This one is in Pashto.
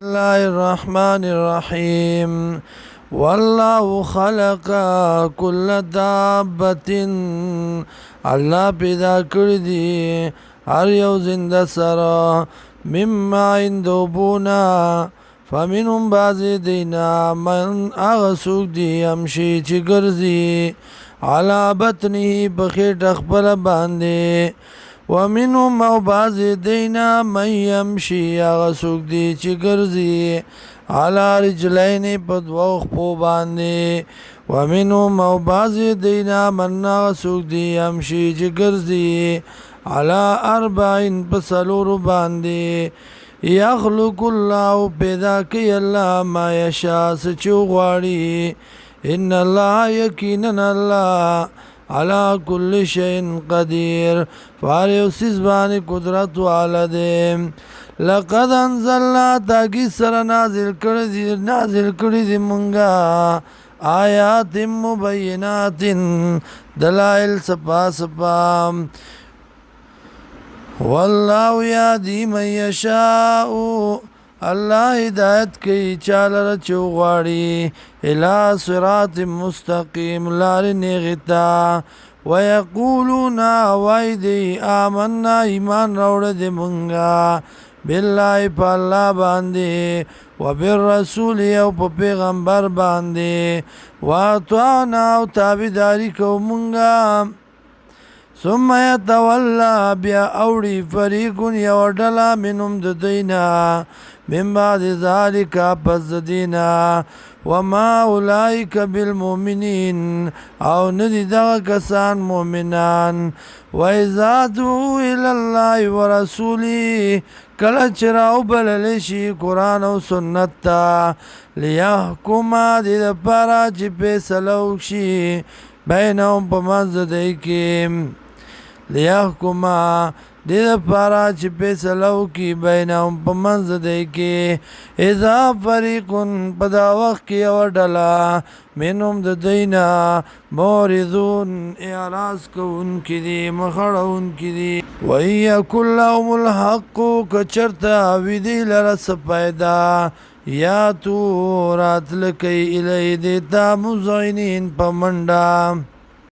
الله الرحمن الرحيم. والله خلق كل دابة. الله پیدا کړی دی هر یو زنده سره مما عندوبونا فمنهم بعض دینا من اغسوک دی امشي چې ګرځي علا بطنه بخیټ خپل باندې ومنهم او بعض دینا من یمشي اغسوک دی چې ګرځي علا رجلین په دوه خپو باندې ومنهم او بعض دینا من اغسوک دی یمشي چې ګرځي علا اربعین په څلورو باندې یخلق الله پیدا کوي الله ما یشاء څه چې غواړي ان الله یقینا الله على كل شيء قدير فاريوسيس باني قدرت والده لقد انزلنا تاكي سر نازل کړی دی مونږه آیات مبینات دلائل صفا صفا والله يهدي من يشاء الله هدایت کوي چاله چوغاړي الى صراط مستقيم لار نیغتا ويقولون وایدي آمنا ایمان راوړ دې مونږه بالله په الله باندې وبالرسول او په پیغمبر باندې واطعنا او تابعداري کوو مونږه ثم يتولى بیا اوړي فريق یو ډله منهم د دینا من بعد ذلك پس دینا وما اولئك بالمؤمنين او ندي دغه کسان مؤمنان واذا دعوا الى الله ورسوله کله چراو بلل شي قران او سنت ته ليحكم دې لپاره چې فیصله وشي بینهم په منځ دوی کې ليحكم دې لپاره چې فیصله وکړي بینهم په منځ دوی کې اذا فريق په دا وخت کې یوه ډله منهم د دوی نه معرضون اعراض کوونکي دي مخړونکي دي وان یکن لهم الحق که چېرته وي دوی لره څه پیدا یا تو راتله کوي الی دې ته مذعنین په منډه